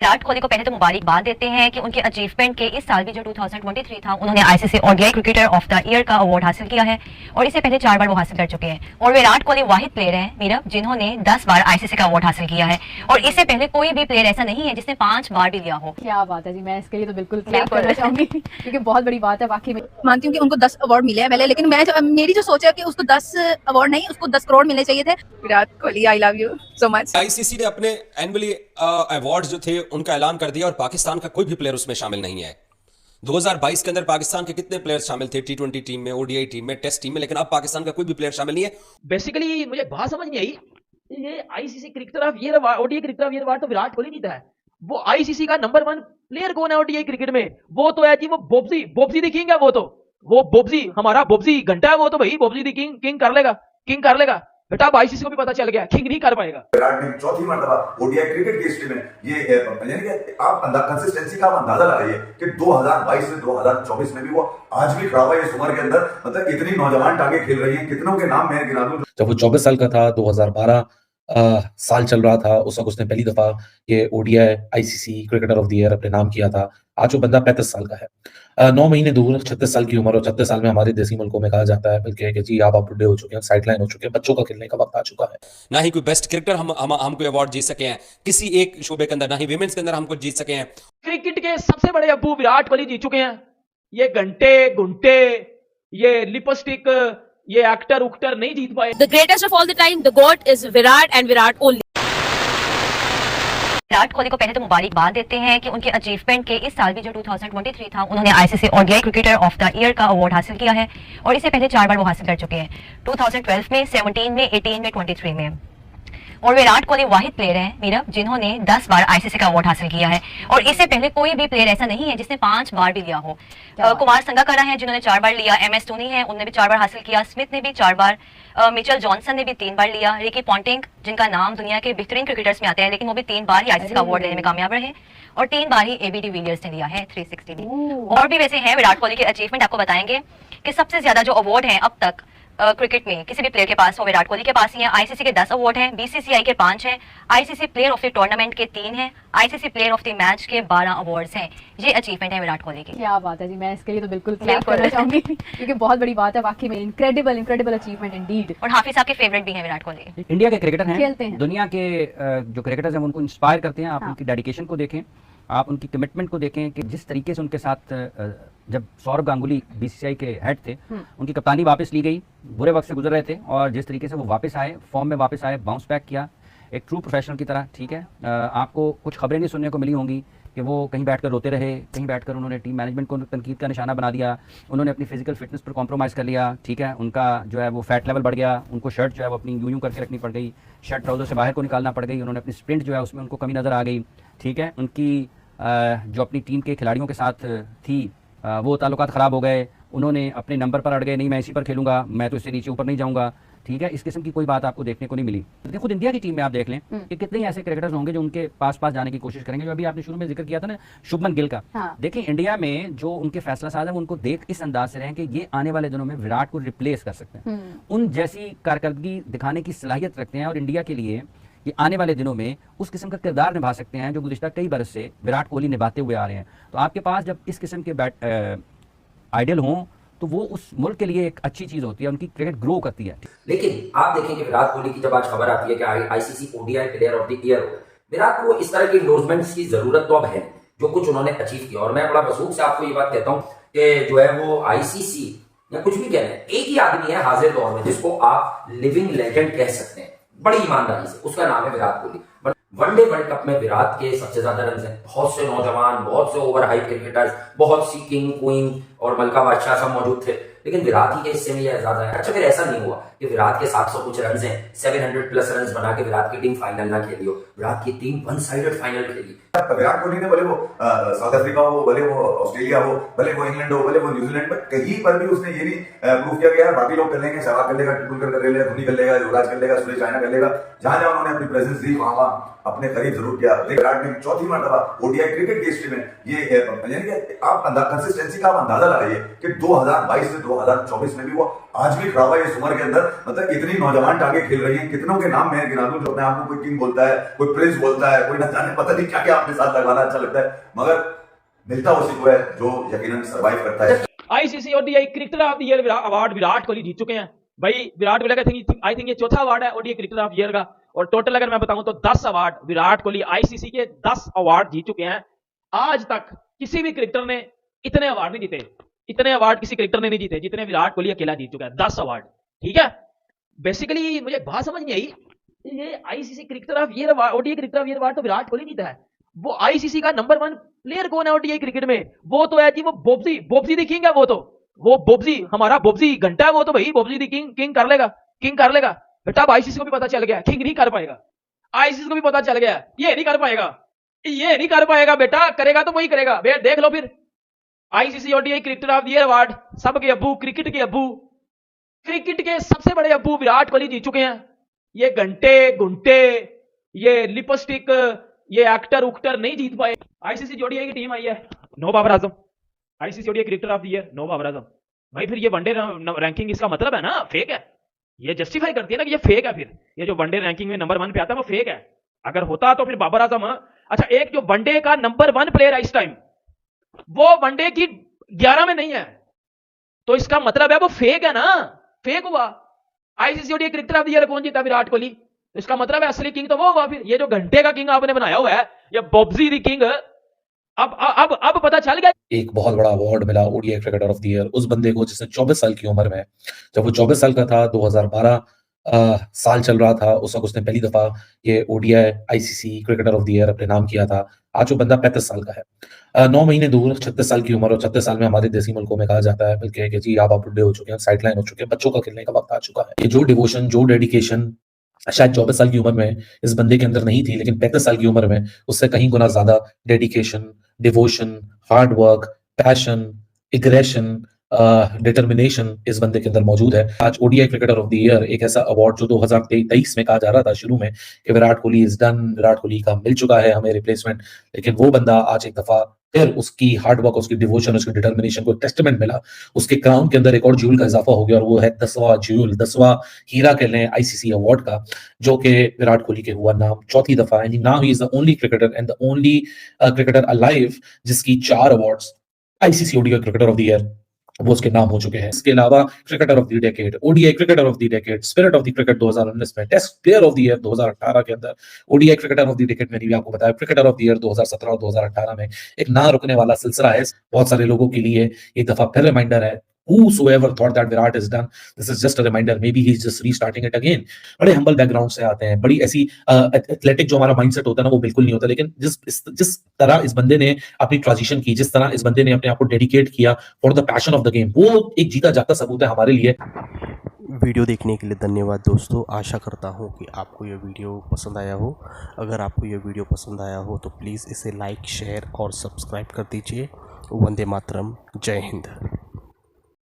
विराट कोहली को पहले तो मुबारकबाद देते हैं कि उनके अचीवमेंट के इस साल भी जो 2023 था, उन्होंने ICC ODI cricketer of the year का अवार्ड हासिल किया है और इससे पहले 4 बार वो हासिल कर चुके हैं। और विराट कोहली वाहिद प्लेयर हैं मीरब जिन्होंने 10 बार आईसीसी का अवार्ड हासिल किया है और इससे पहले कोई भी प्लेयर ऐसा नहीं है जिसने 5 बार भी लिया हो। क्या बात है जी, मैं इसके लिए तो बिल्कुल क्लैप करना चाहूंगी क्योंकि बहुत बड़ी बात है। वाकई में मानती हूँ कि उनको 10 अवार्ड मिले हैं पहले, लेकिन मेरी जो सोच है कि उसको 10 अवार्ड नहीं, उसको 10 करोड़ मिलने चाहिए थे। Virat Kohli, I love you so much. ICC ने अपने एनुअली अवार्ड जो थे उनका ऐलान कर दिया और पाकिस्तान का कोई भी प्लेयर उसमें शामिल नहीं है। 2022 के अंदर पाकिस्तान के कितने प्लेयर शामिल थे T20 टीम में, ओडीआई टीम में, टेस्ट टीम में, लेकिन अब पाकिस्तान का कोई भी प्लेयर शामिल नहीं है। बेसिकली मुझे बात समझ नहीं आई, ये ICC cricketer of year ODI cricketer of year award तो विराट कोहली जीता है। वो आईसीसी का नंबर 1 प्लेयर कौन है ओडीआई क्रिकेट में? वो तो है जी, वो बोब्सी दी किंग है। वो बोब्सी, हमारा बोब्सी घंटा है। वो तो भाई बोब्सी दी किंग कर लेगा बेटा। अब आईसीसी को भी पता चल गया किंग नहीं कर पाएगा। विराट ने चौथी मर्तबा ओडीआई क्रिकेट की हिस्ट्री में ये यानी कि आप कंसिस्टेंसी का आप अंदाजा लगाइए कि 2022 से 2024 में भी वो आज भी खड़ा हुआ है इस उम्र के अंदर। मतलब इतनी नौजवान टांगे खेल रही हैं, कितनों के नाम मैं गिना दूं। जब वो 24 साल का था, 2012 साल चल रहा था, उस वक्त उसने पहली दफा ये ODI ICC cricketer of the year अपने नाम किया था। आज वो बंदा 35 साल का है, 9 महीने दूर, 36 साल की उम्र। और 36 साल में हमारे देसी मुल्कों में कहा जाता है बल्कि कि जी आप बुढ़े हो चुके हैं, साइडलाइन हो चुके हैं, बच्चों का खेलने का वक्त आ चुका है। ना ही कोई बेस्ट क्रिकेटर हम कोई अवार्ड जीत सके हैं किसी एक शोबे के अंदर, ना ही विमेंस के अंदर हम कुछ जीत सके हैं। क्रिकेट के सबसे बड़े अब्बू विराट कोहली जीत चुके हैं। ये घंटे ये लिपस्टिक, ये एक्टर उक्टर नहीं जीत पाए। The greatest of all the time, the GOAT is Virat and Virat only. Virat Kohli को पहले तो मुबारकबाद देते हैं कि उनके अचीवमेंट के इस साल भी जो 2023 था, उन्होंने ICC ODI cricketer of the year का अवार्ड हासिल किया है और इससे पहले 4 बार वो हासिल कर चुके हैं, 2012 में, 17 में, 18 में, 23 में। और विराट कोहली वाहिद प्लेयर हैं मीरब जिन्होंने 10 बार आईसीसी का अवार्ड हासिल किया है और इससे पहले कोई भी प्लेयर ऐसा नहीं है जिसने 5 बार भी लिया हो। कुमार संगकारा हैं जिन्होंने 4 बार लिया, MS धोनी है उन्होंने भी 4 बार हासिल किया, स्मिथ ने भी 4 बार, मिचेल जॉनसन ने भी 3 बार लिया, रिकी पॉन्टिंग जिनका नाम दुनिया के बेहतरीन क्रिकेटर्स में आते हैं, लेकिन वो भी 3 बार ही आईसीसी का अवार्ड लेने में कामयाब रहे और 3 बार ही AB डिविलियर्स ने लिया है 360 भी। और भी वैसे हैं विराट कोहली के अचीवमेंट, आपको बताएंगे कि सबसे ज्यादा जो अवार्ड हैं अब तक क्रिकेट में किसी भी प्लेयर के पास, वो विराट कोहली के पास ही है। आईसीसी के 10 अवार्ड हैं, बीसीसीआई के 5 हैं, ICC player of the tournament के 3 हैं, ICC player of the match के 12 अवार्ड्स हैं। ये अचीवमेंट है विराट कोहली की। क्या बात है जी, मैं इसके लिए तो बिल्कुल क्लैप करना चाहूंगी क्योंकि बहुत बड़ी बात है। वाकई में इनक्रेडिबल अचीवमेंट इंडीड। और हाफिज साहब के फेवरेट भी हैं विराट कोहली। इंडिया के क्रिकेटर हैं, खेलते हैं। दुनिया के जो क्रिकेटर्स हैं उनको इंस्पायर करते हैं। आप उनकी डेडिकेशन को देखें, आप उनकी कमिटमेंट को देखें कि जिस तरीके से उनके साथ जब सौरभ गांगुली बीसीसीआई के हेड थे, उनकी कप्तानी वापस ली गई, बुरे वक्त से गुजर रहे थे और जिस तरीके से वो वापस आए, फॉर्म में वापस आए, बाउंस बैक किया एक ट्रू प्रोफेशनल की तरह। ठीक है, आपको कुछ खबरें नहीं सुनने को मिली होंगी कि वो कहीं बैठकर रोते रहे, कहीं बैठकर उन्होंने टीम मैनेजमेंट को तनकीद का निशाना बना दिया, उन्होंने अपनी फिजिकल फिटनेस पर कॉम्प्रोमाइज़ कर लिया। ठीक है, उनका जो है वो फैट लेवल बढ़ गया, उनको शर्ट जो है वो अपनी यूं करके रखनी पड़ गई, शर्ट ट्राउजर से बाहर को निकालना पड़ गई, उन्होंने अपनी स्प्रिंट जो है उसमें उनको कमी नज़र आ गई। ठीक है, उनकी जो अपनी टीम के खिलाड़ियों के साथ थी वो ताल्लुकात ख़राब हो गए, उन्होंने अपने नंबर पर अड़ गए, नहीं मैं इसी पर खेलूंगा, मैं तो इससे नीचे ऊपर नहीं जाऊंगा। ठीक है, इस किस्म की कोई बात आपको देखने को नहीं मिली। लेकिन खुद इंडिया की टीम में आप देख लें कि कितने ऐसे क्रिकेटर्स होंगे जो उनके पास जाने की कोशिश करेंगे। जो अभी आपने शुरू में जिक्र किया था ना शुभमन गिल का, देखिए इंडिया में जो उनके फैसला साज है उनको देख इस अंदाज से रहें कि ये आने वाले दिनों में विराट को रिप्लेस कर सकते हैं, उन जैसी कारकर्दगी दिखाने की सलाहियत रखते हैं और इंडिया के लिए ये आने वाले दिनों में उस किस्म का किरदार निभा सकते हैं जो गुज़िश्ता कई बरस से विराट कोहली निभाते हुए आ रहे हैं। तो आपके पास जब इस किस्म के आइडियल हों तो वो उस मुल्क के लिए एक अच्छी चीज होती है, उनकी क्रिकेट ग्रो करती है। लेकिन आप देखेंगे विराट कोहली की जब आज खबर आती है कि ICC ODI player of the year, Virat को इस तरह की एंडोर्समेंट्स की जरूरत तो अब है जो कुछ उन्होंने अचीव किया। और मैं बड़ा वसूख से आपको ये बात कहता हूँ कि जो है वो आईसीसी या कुछ भी कहना है, एक ही आदमी है हाजिर दौर में जिसको आप लिविंग लेजेंड कह सकते हैं बड़ी ईमानदारी से, उसका नाम है Virat Kohli. One day world cup में विराट के सबसे ज्यादा रन हैं, बहुत से नौजवान, बहुत से ओवर हाइप क्रिकेटर्स, बहुत सी किंग क्वीन और मलका बादशाह सब मौजूद थे, लेकिन विराट ही के हिस्से में यह ज्यादा है। अच्छा, फिर ऐसा नहीं हुआ कि विराट के 700 कुछ रन हैं, 700 प्लस रन बना के विराट की टीम फाइनल ना खेली हो। विराट की टीम वन साइडेड फाइनल खेली। विराट कोहली ने भले वो साउथ अफ्रीका हो, भले वो ऑस्ट्रेलिया हो, भले वो इंग्लैंड हो, भले वो न्यूजीलैंड, बट कहीं पर भी उसने ये नहीं प्रूव किया कि यार बाकी लोग कर लेंगे, सहवाग कर लेगा, टेंडुलकर कर लेगा, धोनी कर लेगा, युवराज कर लेगा, सुरेश रैना कर लेगा। जहां जहां उन्होंने अपनी प्रेजेंस दी वहां अपने करीब जरूर किया। विराट ने चौथी मर्तबा ओडीआई क्रिकेट की हिस्ट्री में ये यानी कि आप कंसिस्टेंसी का आप अंदाजा लगाइए कि 2022 से 2024 में भी वो आज भी खड़ा हुआ है इस उम्र के अंदर। मतलब इतनी नौजवान टांगे खेल रही हैं, कितनों के नाम मैं गिना दूं जो अपने आप को कोई किंग बोलता है, कोई प्रिंस बोलता है, कोई न जाने पता नहीं क्या क्या अपने साथ लगवाना अच्छा लगता है, मगर मिलता उसी को है जो यकीनन सर्वाइव करता है। ICC ODI cricketer of the year award Virat Kohli जीत चुके हैं भाई। विराट कोहली का आई थिंक ये चौथा अवार्ड है ओडीआई क्रिकेटर ऑफ ईयर का, और टोटल अगर मैं बताऊं तो 10 अवार्ड विराट कोहली आईसीसी के 10 अवार्ड जीत चुके हैं। आज तक किसी भी क्रिकेटर ने इतने अवार्ड नहीं जीते, इतने अवार्ड किसी क्रिकेटर ने नहीं जीते जितने विराट कोहली अकेला जीत चुका है, 10 अवार्ड। ठीक है, बेसिकली मुझे बात समझ नहीं आई, ये ICC cricketer of year ODI cricketer of year award तो विराट कोहली जीता है। वो आईसीसी का नंबर 1 प्लेयर कौन है ओडीआई क्रिकेट में? वो तो है जी वो बोब्सी दी किंग है। वो बोब्सी हमारा बोब्सी घंटा है वो तो भाई, बोब्सी दी किंग कर लेगा बेटा। अब आईसीसी को भी पता चल गया किंग नहीं कर पाएगा, आईसीसी को भी पता चल गया ये नहीं कर पाएगा बेटा, करेगा तो वही करेगा। वे देख लो फिर ICC ODI cricketer of the year award सबके अब्बू, क्रिकेट के सबसे बड़े अब्बू विराट कोहली जीत चुके हैं। ये घंटे ये लिपस्टिक ये एक्टर उक्टर नहीं जीत पाए। आईसीसी ओडीआई की टीम आई है, no Babar Azam. ICC ODI cricketer of the year no Babar Azam. भाई फिर ये वनडे रैंकिंग इसका मतलब है ना फेक है, ये जस्टिफाई करती है ना कि ये फेक है। फिर ये जो वनडे रैंकिंग में नंबर 1 पे आता है वो फेक है। अगर होता तो फिर बाबर आजम। अच्छा, एक जो वनडे का नंबर 1 प्लेयर है इस टाइम वो वनडे की 11 में नहीं है, तो इसका मतलब है वो फेक है ना, फेक हुआ। ICC ODI cricketer of the year कौन जीता? विराट कोहली। तो इसका मतलब है असली किंग तो वो हुआ। फिर ये जो घंटे का किंग आपने बनाया हुआ है ये बोब्सी दी किंग, अब पता चल गया। एक बहुत बड़ा अवार्ड मिला ODI cricketer of the year उस बंदे को जिसने 24 साल की उम्र में, जब वो 24 साल का था, 2012 साल चल रहा था, उस वक्त उसने पहली दफा ये ODI ICC cricketer of the year अपने नाम किया था। आज वो बंदा 35 साल का है, 9 महीने दूर 36 साल की उम्र। और 36 साल में हमारे देसी मुल्कों में कहा जाता है बल्कि कि जी आप बुढ़े हो चुके हैं, साइडलाइन हो चुके हैं, बच्चों का खेलने का वक्त आ चुका है। ये जो डिवोशन, जो डेडिकेशन शायद 24 साल की उम्र में इस बंदे के अंदर नहीं थी, लेकिन 35 साल की उम्र में उससे कहीं गुना ज्यादा dedication, devotion, hard work, passion, aggression, determination इस बंदे के अंदर मौजूद है। आज ODI cricketer of the year एक ऐसा अवार्ड जो 2023 में कहा जा रहा था शुरू में कि विराट कोहली इज डन, विराट कोहली का मिल चुका है हमें रिप्लेसमेंट, लेकिन वो बंदा आज एक दफा फिर उसकी हार्ड वर्क, उसकी डिवोशन, उसकी डिटर्मिनेशन को टेस्टमेंट मिला। उसके क्राउन के अंदर एक और ज्यूल का इजाफा हो गया और वो है 10वां ज्यूल, 10वां हीरा कह लें आईसीसी अवार्ड का, जो कि विराट कोहली के हुआ नाम 4थी दफा। And now he is the only cricketer and the only cricketer alive जिसकी 4 awards ICC ODI cricketer of the year वो उसके नाम हो चुके हैं। इसके अलावा cricketer of the decade, ODI cricketer of the decade, spirit of the cricket 2019 में, test player of the year 2018 के अंदर, ODI cricketer of the decade मैंने भी आपको बताया, क्रिकेटर ऑफ द ईयर 2017 और 2018 में एक ना रुकने वाला सिलसिला है बहुत सारे लोगों के लिए। एक दफा फिर रिमाइंडर है, whosoever thought that Virat is done, this is just a reminder, maybe he's just restarting it again। बड़े हम्बल बैकग्राउंड से आते हैं, बड़ी ऐसी एथलेटिक जो हमारा माइंडसेट होता है ना वो बिल्कुल नहीं होता, लेकिन जिस तरह इस बंदे ने अपनी ट्रांजिशन की, जिस तरह इस बंदे ने अपने आप को डेडिकेट किया for the passion of the game, वो एक जीता जागता सबूत है हमारे लिए। वीडियो देखने के लिए धन्यवाद दोस्तों। आशा करता हूँ कि आपको ये वीडियो पसंद आया हो। अगर आपको ये वीडियो पसंद आया हो तो प्लीज़ इसे लाइक, शेयर और सब्सक्राइब कर दीजिए। वंदे मातरम, जय हिंद।